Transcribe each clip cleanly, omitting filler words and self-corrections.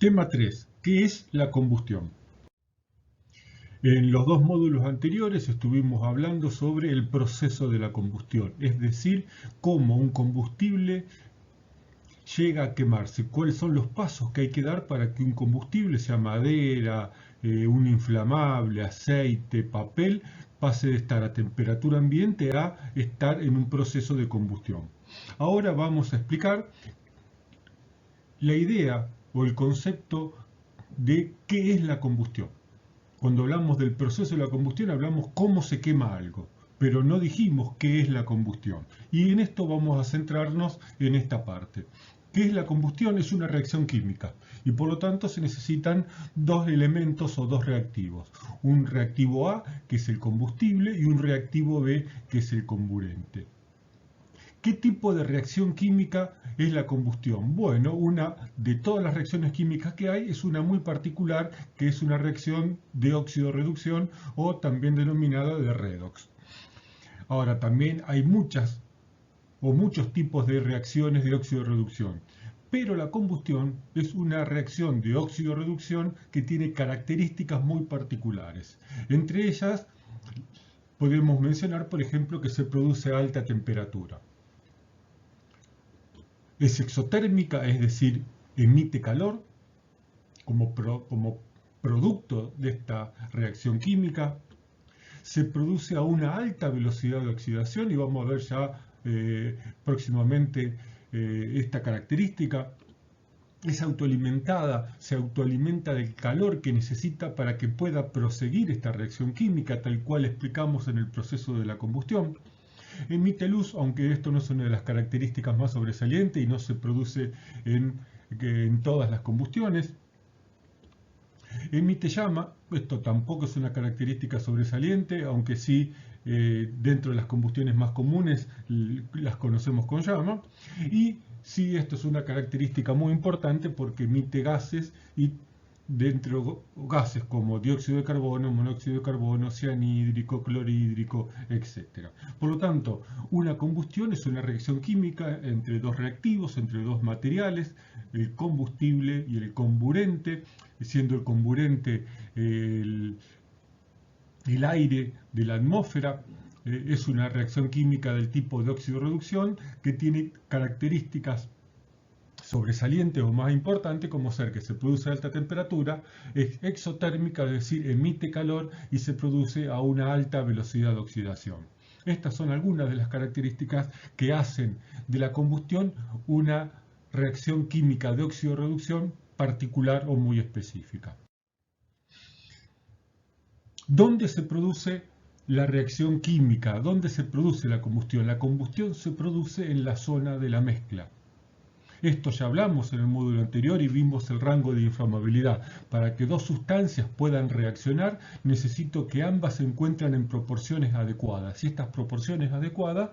Tema 3. ¿Qué es la combustión? En los dos módulos anteriores estuvimos hablando sobre el proceso de la combustión, es decir, cómo un combustible llega a quemarse, cuáles son los pasos que hay que dar para que un combustible, sea madera, un inflamable, aceite, papel, pase de estar a temperatura ambiente a estar en un proceso de combustión. Ahora vamos a explicar la idea o el concepto de qué es la combustión. Cuando hablamos del proceso de la combustión hablamos cómo se quema algo, pero no dijimos qué es la combustión. Y en esto vamos a centrarnos en esta parte. ¿Qué es la combustión? Es una reacción química y por lo tanto se necesitan dos elementos o dos reactivos. Un reactivo A, que es el combustible, y un reactivo B, que es el comburente. ¿Qué tipo de reacción química es la combustión? Bueno, una de todas las reacciones químicas que hay es una muy particular, que es una reacción de óxido-reducción o también denominada de redox. Ahora, también hay muchos tipos de reacciones de óxido-reducción, pero la combustión es una reacción de óxido-reducción que tiene características muy particulares. Entre ellas, podemos mencionar, por ejemplo, que se produce a alta temperatura. Es exotérmica, es decir, emite calor como producto de esta reacción química. Se produce a una alta velocidad de oxidación y vamos a ver ya próximamente esta característica. Es autoalimentada, se autoalimenta del calor que necesita para que pueda proseguir esta reacción química, tal cual explicamos en el proceso de la combustión. Emite luz, aunque esto no es una de las características más sobresalientes y no se produce en todas las combustiones. Emite llama, esto tampoco es una característica sobresaliente, aunque sí dentro de las combustiones más comunes las conocemos con llama. Y sí, esto es una característica muy importante porque emite gases y dentro gases como dióxido de carbono, monóxido de carbono, cianhídrico, clorhídrico, etc. Por lo tanto, una combustión es una reacción química entre dos reactivos, entre dos materiales, el combustible y el comburente, siendo el comburente el aire de la atmósfera. Es una reacción química del tipo de óxido-reducción que tiene características sobresaliente o más importante, como ser que se produce a alta temperatura, es exotérmica, es decir, emite calor y se produce a una alta velocidad de oxidación. Estas son algunas de las características que hacen de la combustión una reacción química de óxido-reducción particular o muy específica. ¿Dónde se produce la reacción química? ¿Dónde se produce la combustión? La combustión se produce en la zona de la mezcla. Esto ya hablamos en el módulo anterior y vimos el rango de inflamabilidad. Para que dos sustancias puedan reaccionar, necesito que ambas se encuentren en proporciones adecuadas. Y estas proporciones adecuadas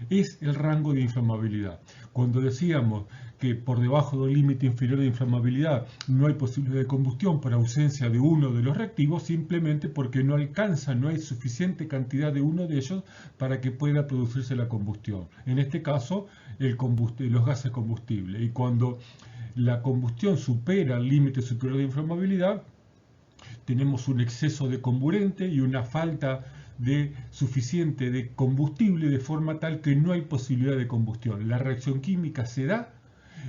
es el rango de inflamabilidad. Cuando decíamos que por debajo del límite inferior de inflamabilidad no hay posibilidad de combustión por ausencia de uno de los reactivos, simplemente porque no hay suficiente cantidad de uno de ellos para que pueda producirse la combustión. En este caso, los gases combustibles. Y cuando la combustión supera el límite superior de inflamabilidad, tenemos un exceso de comburente y una falta suficiente de combustible de forma tal que no hay posibilidad de combustión. La reacción química se da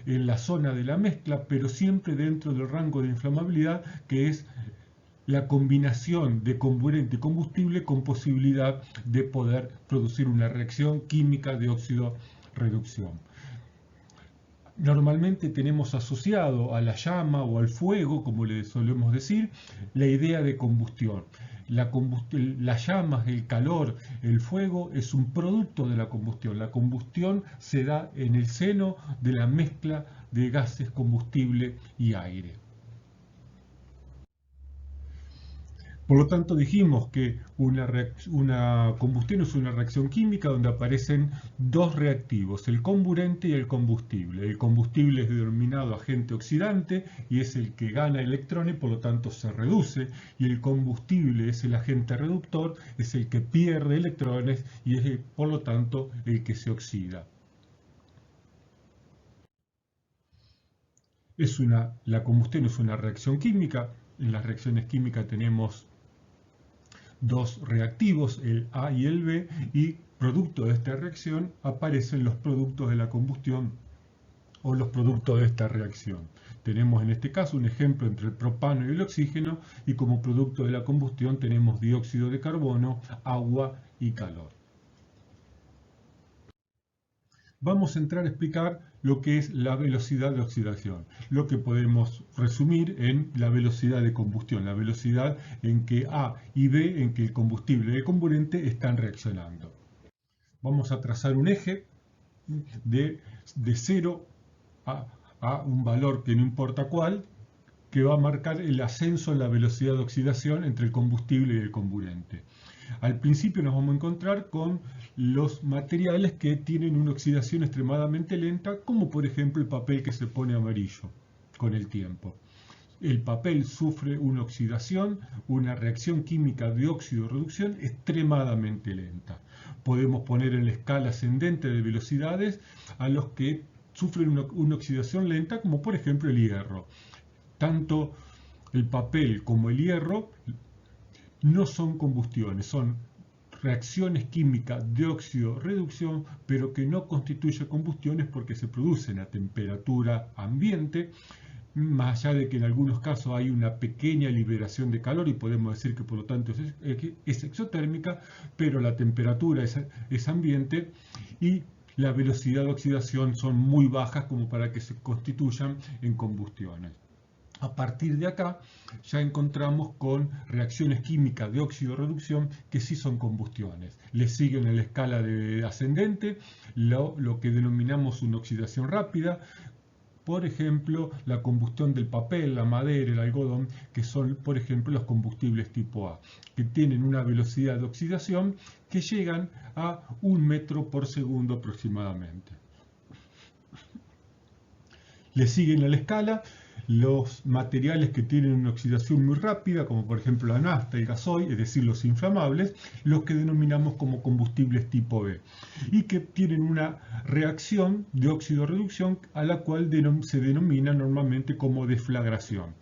en la zona de la mezcla, pero siempre dentro del rango de inflamabilidad, que es la combinación de comburente y combustible con posibilidad de poder producir una reacción química de óxido-reducción. Normalmente tenemos asociado a la llama o al fuego, como le solemos decir, la idea de combustión. Las llamas, el calor, el fuego es un producto de la combustión. La combustión se da en el seno de la mezcla de gases, combustible y aire. Por lo tanto, dijimos que una combustión es una reacción química donde aparecen dos reactivos, el comburente y el combustible. El combustible es denominado agente oxidante y es el que gana electrones, por lo tanto se reduce, y el combustible es el agente reductor, es el que pierde electrones y es, por lo tanto, el que se oxida. La combustión es una reacción química. En las reacciones químicas tenemos dos reactivos, el A y el B, y producto de esta reacción aparecen los productos de la combustión o los productos de esta reacción. Tenemos en este caso un ejemplo entre el propano y el oxígeno, y como producto de la combustión tenemos dióxido de carbono, agua y calor. Vamos a entrar a explicar lo que es la velocidad de oxidación, lo que podemos resumir en la velocidad de combustión, la velocidad en que A y B, en que el combustible y el comburente están reaccionando. Vamos a trazar un eje de 0 a un valor que no importa cuál, que va a marcar el ascenso en la velocidad de oxidación entre el combustible y el comburente. Al principio nos vamos a encontrar con los materiales que tienen una oxidación extremadamente lenta, como por ejemplo el papel que se pone amarillo con el tiempo. El papel sufre una oxidación, una reacción química de óxido-reducción extremadamente lenta. Podemos poner en la escala ascendente de velocidades a los que sufren una oxidación lenta, como por ejemplo el hierro. Tanto el papel como el hierro no son combustiones, son reacciones químicas de óxido-reducción, pero que no constituyen combustiones porque se producen a temperatura ambiente, más allá de que en algunos casos hay una pequeña liberación de calor y podemos decir que por lo tanto es exotérmica, pero la temperatura es ambiente y la velocidad de oxidación son muy bajas como para que se constituyan en combustiones. A partir de acá ya encontramos con reacciones químicas de óxido-reducción que sí son combustiones. Le siguen en la escala de ascendente lo que denominamos una oxidación rápida, por ejemplo, la combustión del papel, la madera, el algodón, que son, por ejemplo, los combustibles tipo A, que tienen una velocidad de oxidación que llegan a 1 metro por segundo aproximadamente. Le siguen a la escala los materiales que tienen una oxidación muy rápida, como por ejemplo la nafta, el gasoil, es decir, los inflamables, los que denominamos como combustibles tipo B, y que tienen una reacción de óxido-reducción a la cual se denomina normalmente como deflagración.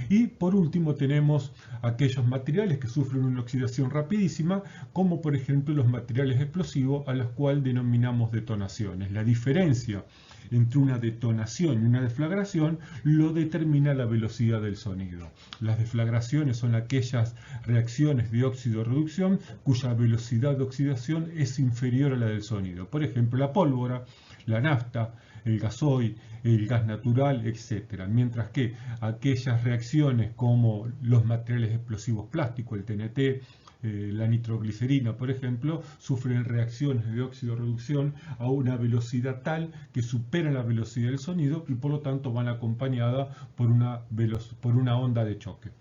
Y por último tenemos aquellos materiales que sufren una oxidación rapidísima, como por ejemplo los materiales explosivos, a los cuales denominamos detonaciones. La diferencia entre una detonación y una deflagración lo determina la velocidad del sonido. Las deflagraciones son aquellas reacciones de óxido-reducción cuya velocidad de oxidación es inferior a la del sonido. Por ejemplo, la pólvora, la nafta, el gasoil, el gas natural, etc. Mientras que aquellas reacciones como los materiales explosivos plásticos, el TNT, la nitroglicerina, por ejemplo, sufren reacciones de óxido-reducción a una velocidad tal que superan la velocidad del sonido y por lo tanto van acompañadas por una onda de choque.